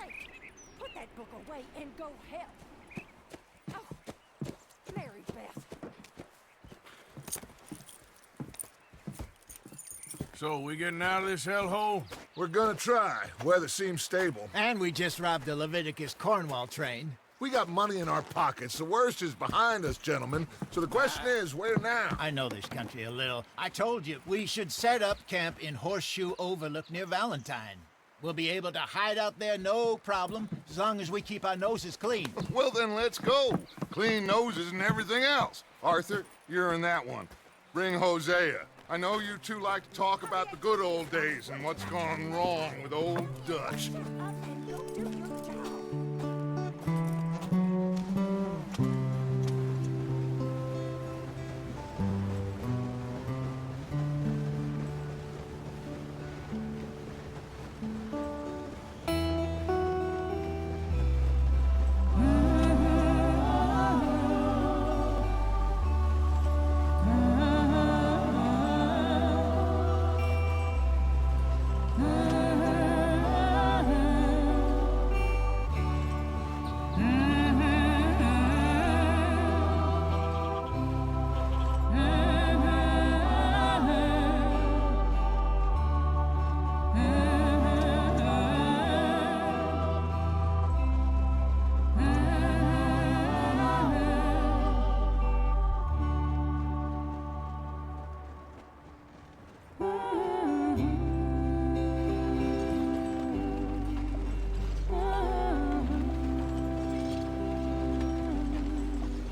sake! Put that book away and go help! Oh, Mary Beth. So, we getting out of this hellhole? We're gonna try. Weather seems stable. And we just robbed the Leviticus Cornwall train. We got money in our pockets. The worst is behind us, gentlemen. So the question is, where now? I know this country a little. I told you, we should set up camp in Horseshoe Overlook near Valentine. We'll be able to hide out there no problem, as long as we keep our noses clean. Well, then let's go. Clean noses and everything else. Arthur, you're in that one. Bring Hosea. I know you two like to talk about the good old days and what's gone wrong with old Dutch. Up and go do your job.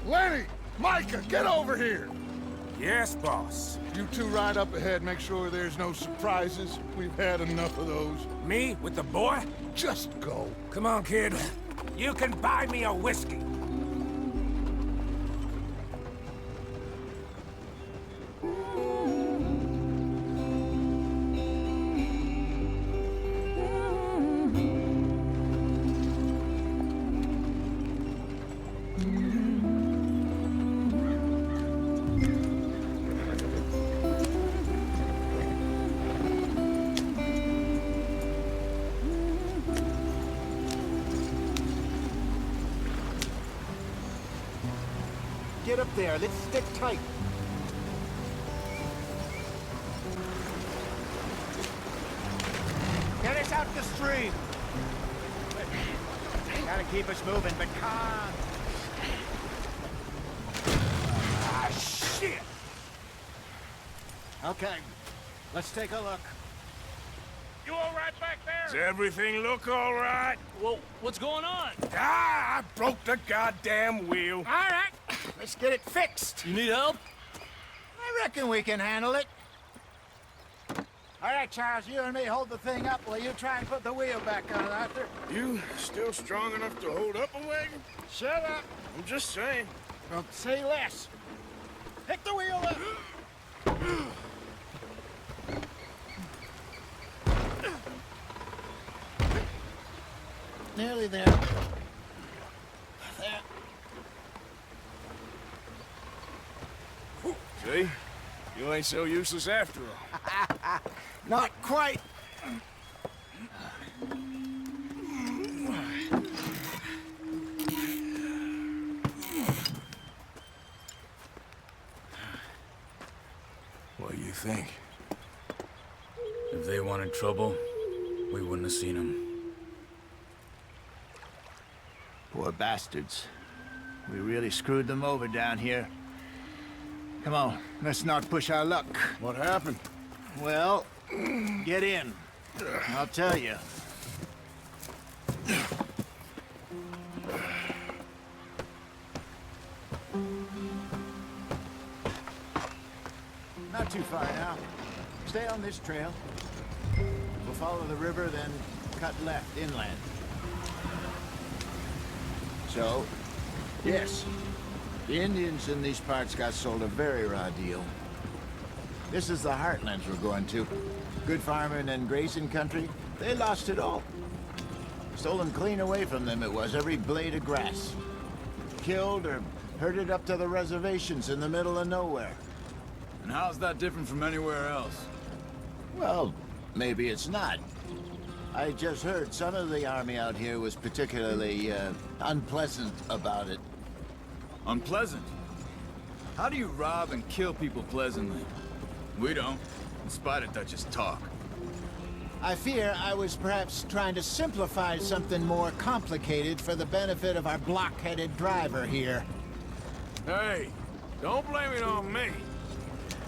Lenny! Micah, get over here! Yes, boss. You two ride up ahead, make sure there's no surprises. We've had enough of those. Me with the boy? Just go. Come on, kid. You can buy me a whiskey. Get up there, let's stick tight. Get us out the stream. Gotta keep us moving, but calm. Ah, shit! Okay, let's take a look. You all right back Does there? everything look all right? Well, what's going on? Ah, I broke the goddamn wheel. All right, let's get it fixed. You need help? I reckon we can handle it. All right, Charles, you and me hold the thing up while you try and put the wheel back on, Arthur. You still strong enough to hold up a wagon? Shut up. I'm just saying. Don't say less. Pick the wheel up. Nearly there. There. See? You ain't so useless after all. Not quite. What do you think? If they wanted trouble, we wouldn't have seen them. Poor bastards. We really screwed them over down here. Come on, let's not push our luck. What happened? Well, get in. I'll tell you. Not too far now. Stay on this trail. We'll follow the river, then cut left inland. So, yes, the Indians in these parts got sold a very raw deal. This is the heartlands we're going to. Good farming and grazing country, they lost it all. Stolen clean away from them it was, every blade of grass. Killed or herded up to the reservations in the middle of nowhere. And how's that different from anywhere else? Well, maybe it's not. I just heard some of the army out here was particularly, unpleasant about it. Unpleasant? How do you rob and kill people pleasantly? We don't, in spite of Dutch's talk. I fear I was perhaps trying to simplify something more complicated for the benefit of our block-headed driver here. Hey, don't blame it on me.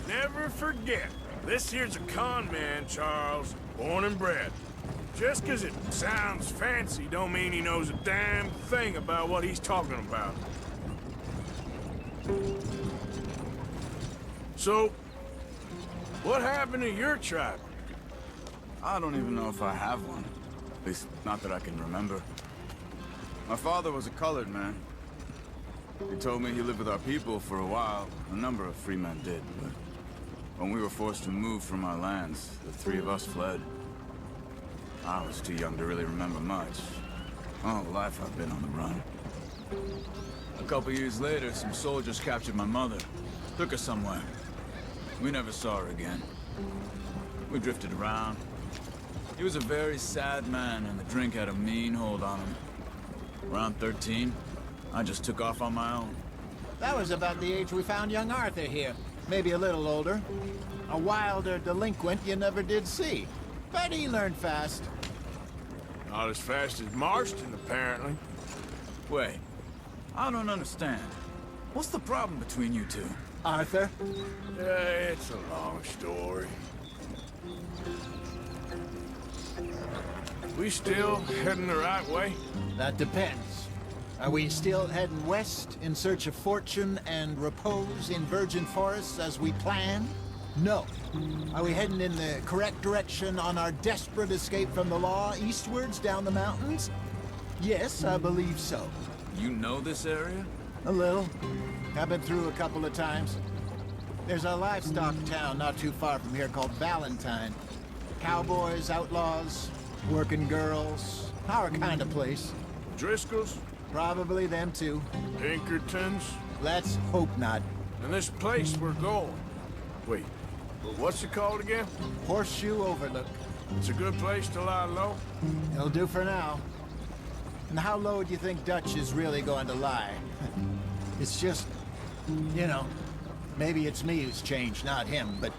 Never forget, this here's a con man, Charles, born and bred. Just 'cause it sounds fancy don't mean he knows a damn thing about what he's talking about. So, what happened to your tribe? I don't even know if I have one. At least, not that I can remember. My father was a colored man. He told me he lived with our people for a while. A number of free men did, but when we were forced to move from our lands, the three of us fled. I was too young to really remember much. All life I've been on the run. A couple years later, some soldiers captured my mother. Took her somewhere. We never saw her again. We drifted around. He was a very sad man, and the drink had a mean hold on him. Around 13, I just took off on my own. That was about the age we found young Arthur here. Maybe a little older. A wilder delinquent you never did see. But he learned fast. Not as fast as Marston, apparently. Wait, I don't understand. What's the problem between you two? Arthur? Yeah, it's a long story. We still heading the right way? That depends. Are we still heading west in search of fortune and repose in virgin forests as we planned? No. Are we heading in the correct direction on our desperate escape from the law eastwards down the mountains? Yes, I believe so. You know this area? A little. I've been through a couple of times. There's a livestock town not too far from here called Valentine. Cowboys, outlaws, working girls, our kind of place. Driscoll's? Probably them too. Pinkertons? Let's hope not. And this place we're going. Wait, what's it called again? Horseshoe Overlook. It's a good place to lie low? It'll do for now. And how low do you think Dutch is really going to lie? It's just, you know, maybe it's me who's changed, not him, but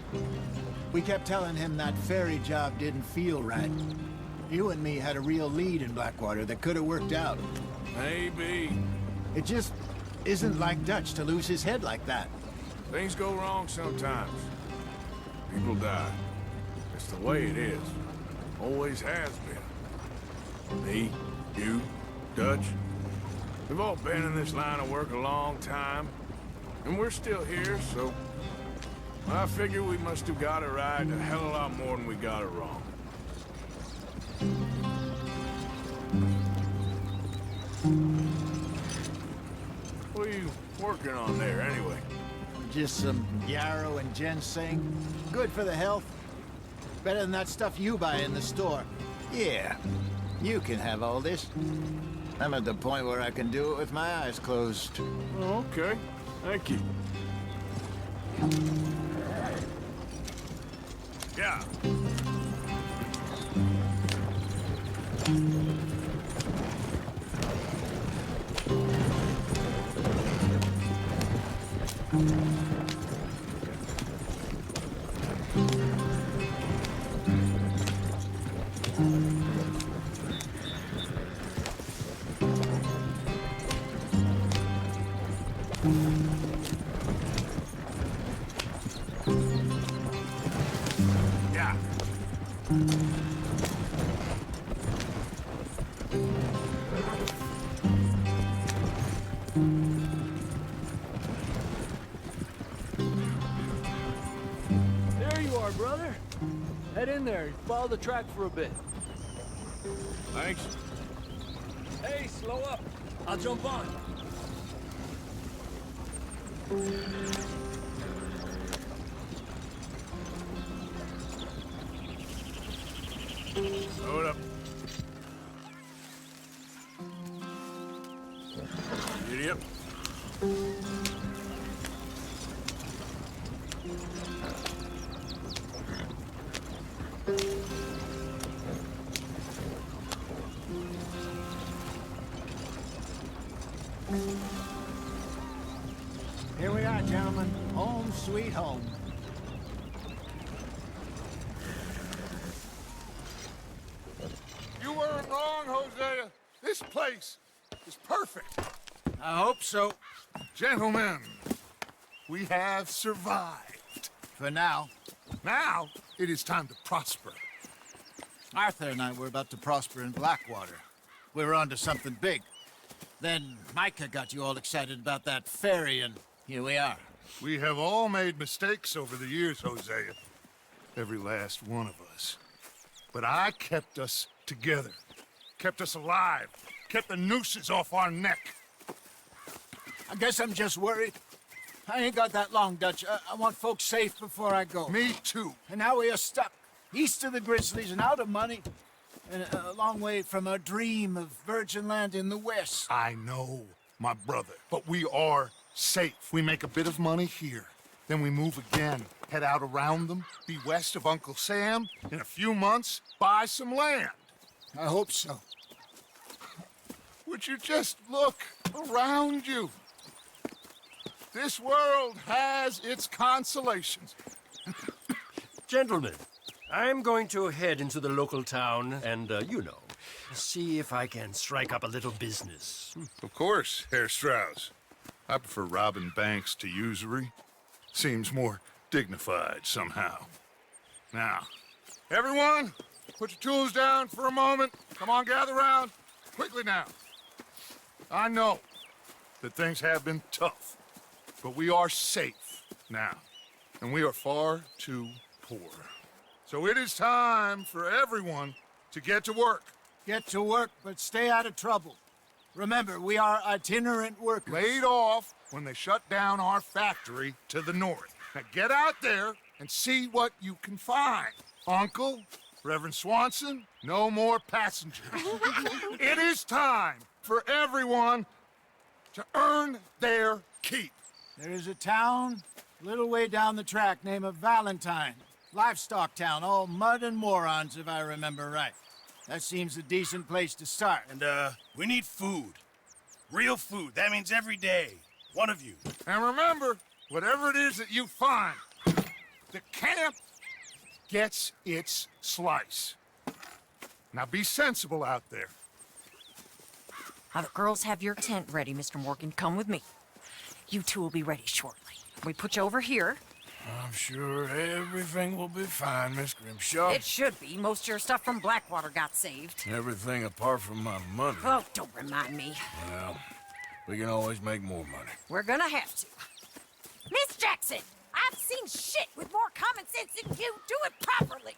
we kept telling him that ferry job didn't feel right. You and me had a real lead in Blackwater that could have worked out. Maybe. It just isn't like Dutch to lose his head like that. Things go wrong sometimes. People die. It's the way it is. Always has been. Me, you, Dutch. We've all been in this line of work a long time. And we're still here, so... I figure we must have got it right a hell of a lot more than we got it wrong. What are you working on there, anyway? Just some yarrow and ginseng. Good for the health. Better than that stuff you buy in the store. Yeah, you can have all this. I'm at the point where I can do it with my eyes closed. Oh, okay. Thank you. Yeah. Yeah. There you are, brother. Head in there and follow the track for a bit. Thanks. Hey, slow up. I'll jump on. Load up. Giddy up. Here we are, gentlemen. Home sweet home. You weren't wrong, Hosea. This place is perfect. I hope so. Gentlemen, we have survived. For now. Now, it is time to prosper. Arthur and I were about to prosper in Blackwater. We were onto something big. Then Micah got you all excited about that ferry, and here we are. We have all made mistakes over the years, Hosea. Every last one of us. But I kept us together. Kept us alive. Kept the nooses off our neck. I guess I'm just worried. I ain't got that long, Dutch. I want folks safe before I go. Me too. And now we are stuck, east of the Grizzlies and out of money, and a long way from our dream of virgin land in the west. I know, my brother. But we are safe. We make a bit of money here. Then we move again. Head out around them. Be west of Uncle Sam. In a few months, buy some land. I hope so. Would you just look around you? This world has its consolations. Gentlemen, I'm going to head into the local town and, see if I can strike up a little business. Of course, Herr Strauss. I prefer robbing banks to usury. Seems more dignified somehow. Now, everyone, put your tools down for a moment. Come on, gather round. Quickly now. I know that things have been tough, but we are safe now, and we are far too poor. So it is time for everyone to get to work. Get to work, but stay out of trouble. Remember, we are itinerant workers. Laid off when they shut down our factory to the north. Now get out there and see what you can find. Uncle, Reverend Swanson, no more passengers. It is time for everyone to earn their keep. There is a town a little way down the track named Valentine. Livestock town, all mud and morons, if I remember right. That seems a decent place to start. And, we need food. Real food. That means every day. One of you. And remember, whatever it is that you find, the camp gets its slice. Now be sensible out there. The girls have your tent ready, Mr. Morgan. Come with me. You two will be ready shortly. We put you over here. I'm sure everything will be fine, Miss Grimshaw. It should be. Most of your stuff from Blackwater got saved. Everything apart from my money. Oh, don't remind me. Well, we can always make more money. We're gonna have to. Miss Jackson, I've seen shit with more common sense than you. Do it properly.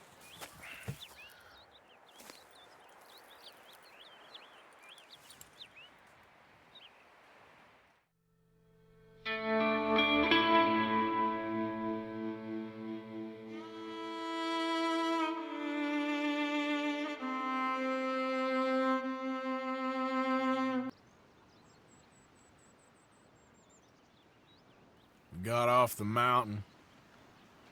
Got off the mountain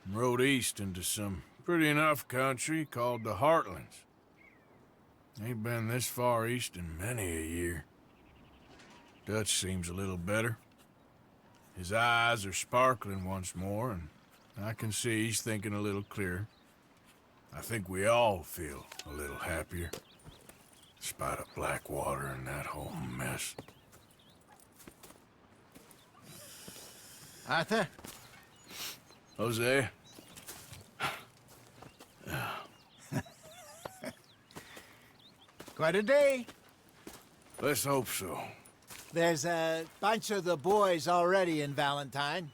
and rode east into some pretty enough country called the Heartlands. Ain't been this far east in many a year. Dutch seems a little better. His eyes are sparkling once more, and I can see he's thinking a little clearer. I think we all feel a little happier, despite of Blackwater and that whole mess. Arthur? Jose? Quite a day. Let's hope so. There's a bunch of the boys already in Valentine.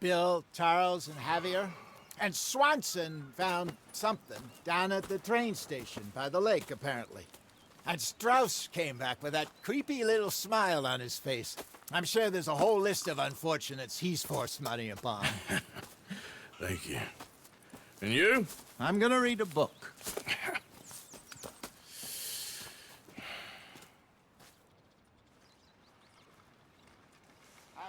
Bill, Charles, and Javier. And Swanson found something down at the train station by the lake, apparently. And Strauss came back with that creepy little smile on his face. I'm sure there's a whole list of unfortunates he's forced money upon. Thank you. And you? I'm gonna read a book.